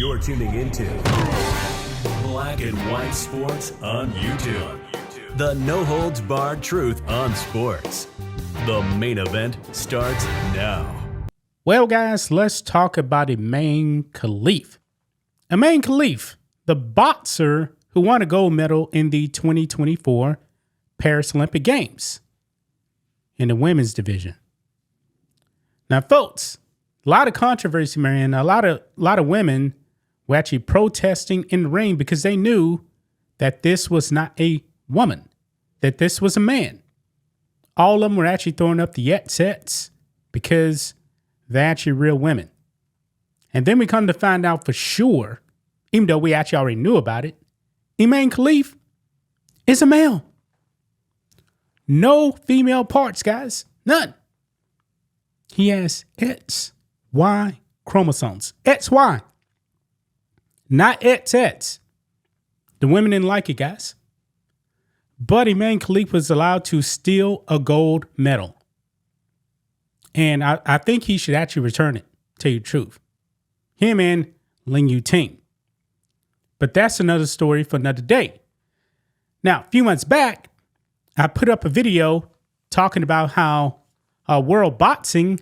You're tuning into Black and White Sports on YouTube. The no-holds-barred truth on sports. The main event starts now. Well, guys, let's talk about Imane Khelif. Imane Khelif, the boxer who won a gold medal in the 2024 Paris Olympic Games in the women's division. Now, folks, a lot of controversy, man. A lot of women were actually protesting in the ring because they knew that this was not a woman, that this was a man. All of them were actually throwing up the yet sets because they're actually real women. And then we come to find out for sure, even though we actually already knew about it, Imane Khelif is a male. No female parts, guys. None. He has XY chromosomes. XY. Not XX. The women didn't like it, guys. But Imane Khelif was allowed to steal a gold medal. And I think he should actually return it, tell you the truth. Him and Ling Yu-ting. But that's another story for another day. Now, a few months back, I put up a video talking about how World Boxing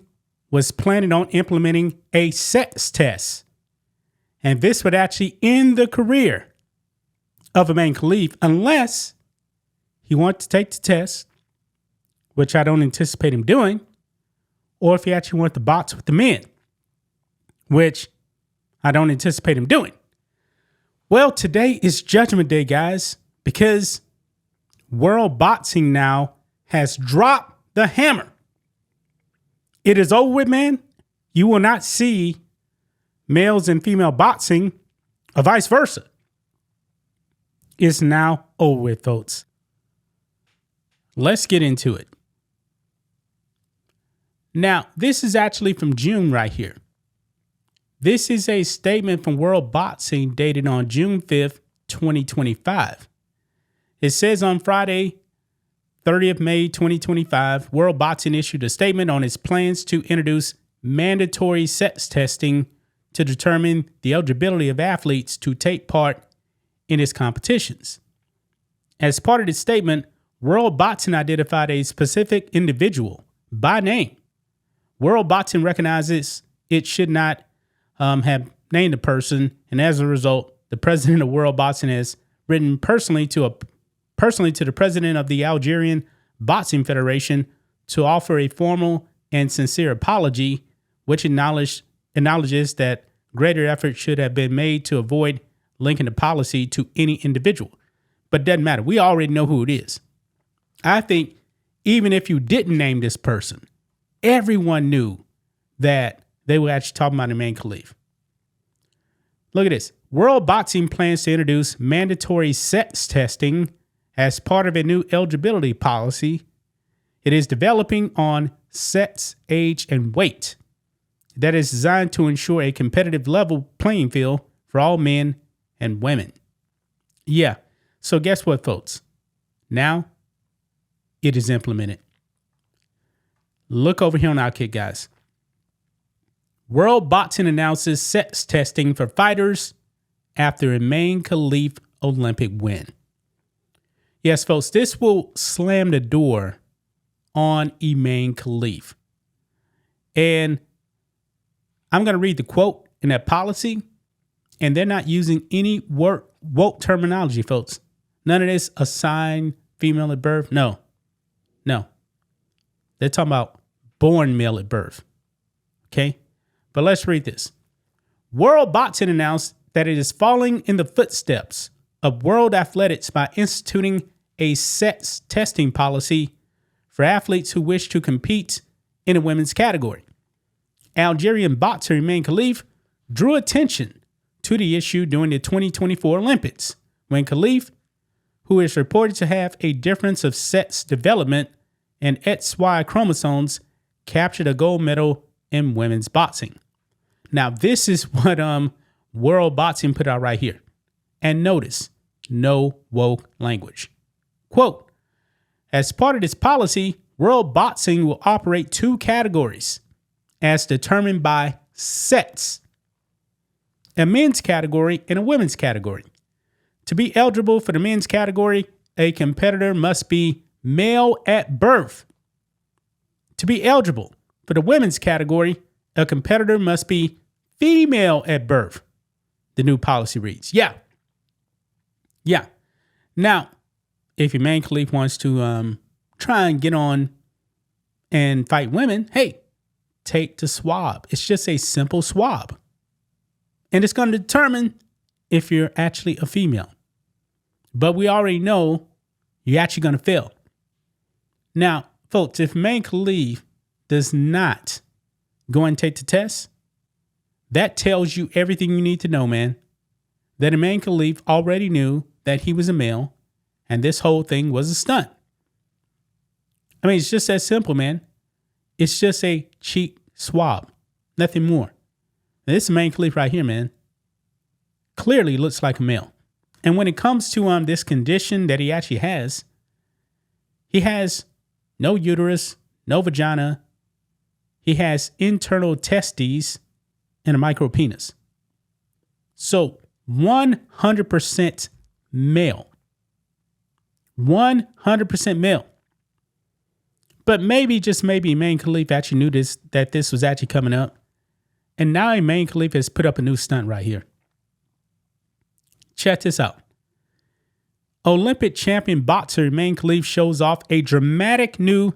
was planning on implementing a sex test. And this would actually end the career of Imane Khelif unless he wants to take the test, which I don't anticipate him doing, or if he actually wants to box with the men, which I don't anticipate him doing. Well, today is Judgment Day, guys, because World Boxing now has dropped the hammer. It is over with, man. You will not see males and female boxing or vice versa. It's now over with, folks. Let's get into it. Now, this is actually from June right here. This is a statement from World Boxing dated on June 5th, 2025. It says on Friday, 30th May 2025, World Boxing issued a statement on its plans to introduce mandatory sex testing to determine the eligibility of athletes to take part in its competitions. As part of the statement, World Boxing identified a specific individual by name. World Boxing recognizes it should not have named the person, and as a result, the president of World Boxing has written personally to the president of the Algerian Boxing Federation to offer a formal and sincere apology, which acknowledges that greater effort should have been made to avoid linking the policy to any individual. But it doesn't matter. We already know who it is. I think even if you didn't name this person, everyone knew that they were actually talking about Imane Khelif. Look at this. World Boxing plans to introduce mandatory sex testing as part of a new eligibility policy. It is developing on sex, age, and weight that is designed to ensure a competitive level playing field for all men and women. Yeah. So guess what, folks? Now it is implemented. Look over here on Outkick, guys. World Boxing announces sex testing for fighters after Imane Khelif Olympic win. Yes, folks, this will slam the door on Imane Khelif. And I'm going to read the quote in that policy, and they're not using any woke terminology, folks. None of this assigned female at birth. No. They're talking about born male at birth. Okay? But let's read this. World Boxing announced that it is following in the footsteps of World Athletics by instituting a sex testing policy for athletes who wish to compete in the women's category. Algerian boxer Imane Khelif drew attention to the issue during the 2024 Olympics, when Khelif, who is reported to have a difference of sex development and XY chromosomes, captured a gold medal in women's boxing. Now, this is what World Boxing put out right here. And notice, no woke language. Quote, as part of this policy, World Boxing will operate two categories as determined by sex. a men's category, and a women's category. To be eligible for the men's category, a competitor must be male at birth. To be eligible for the women's category, a competitor must be female at birth. The new policy reads. Yeah. Now, if Imane Khelif wants to try and get on and fight women, hey, take the swab. It's just a simple swab. And it's going to determine if you're actually a female. But we already know you're actually going to fail. Now, folks, if Imane Khelif does not go and take the test, that tells you everything you need to know, man. That Imane Khelif already knew that he was a male and this whole thing was a stunt. I mean, it's just that simple, man. It's just a cheek swab, nothing more. Now, this Imane Khelif right here, man, clearly looks like a male. And when it comes to this condition that he actually has, he has no uterus, no vagina. He has internal testes and a micro penis. So 100% male. 100% male. But maybe, just maybe, Imane Khelif actually knew that this was actually coming up. And now Imane Khelif has put up a new stunt right here. Check this out. Olympic champion boxer Imane Khelif shows off a dramatic new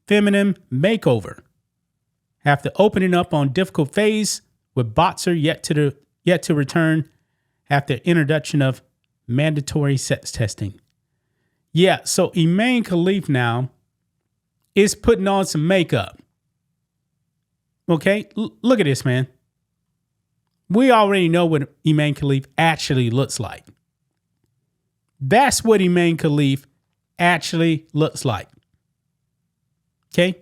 feminine makeover after opening up on difficult phase with boxer yet to return after introduction of mandatory sex testing. Yeah, so Imane Khelif now is putting on some makeup. Okay, look at this, man. We already know what Imane Khelif actually looks like. That's what Imane Khelif actually looks like. Okay?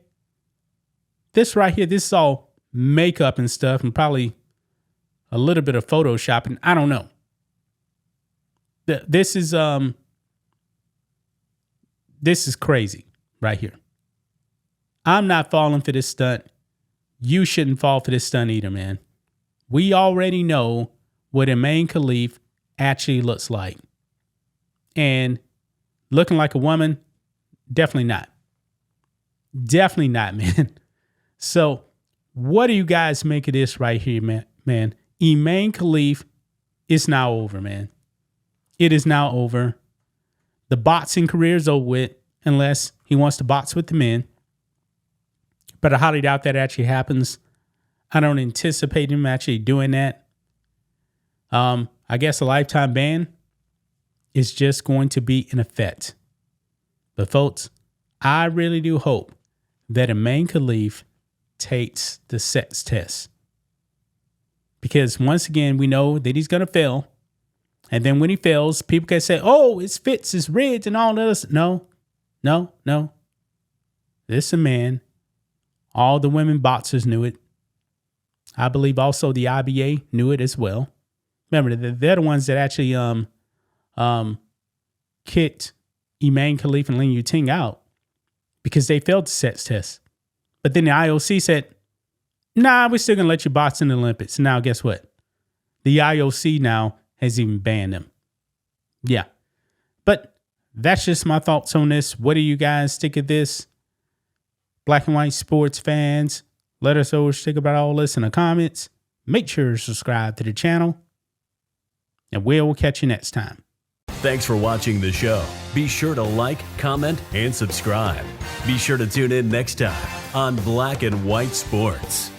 This right here, this is all makeup and stuff and probably a little bit of photoshopping. I don't know. This is crazy right here. I'm not falling for this stunt. You shouldn't fall for this stunt either, man. We already know what Imane Khelif actually looks like. And looking like a woman, definitely not. Definitely not, man. So what do you guys make of this right here, man? Imane Khelif is now over, man. It is now over. The boxing career is over with, unless he wants to box with the men. But I highly doubt that actually happens. I don't anticipate him actually doing that. I guess a lifetime ban is just going to be in effect. But folks, I really do hope that Imane Khelif takes the sex test. Because once again, we know that he's going to fail. And then when he fails, people can say, oh, it's fits, it's rigged and all this. No. This is a man. All the women boxers knew it. I believe also the IBA knew it as well. Remember, they're the ones that actually kicked Imane Khelif and Lin Yuting out because they failed the sex test. But then the IOC said, nah, we're still going to let you box in the Olympics. Now, guess what? The IOC now has even banned them. Yeah. But that's just my thoughts on this. What do you guys think of this? Black and white sports fans, let us know what you think about all this in the comments. Make sure to subscribe to the channel. And we'll catch you next time. Thanks for watching the show. Be sure to like, comment, and subscribe. Be sure to tune in next time on Black and White Sports.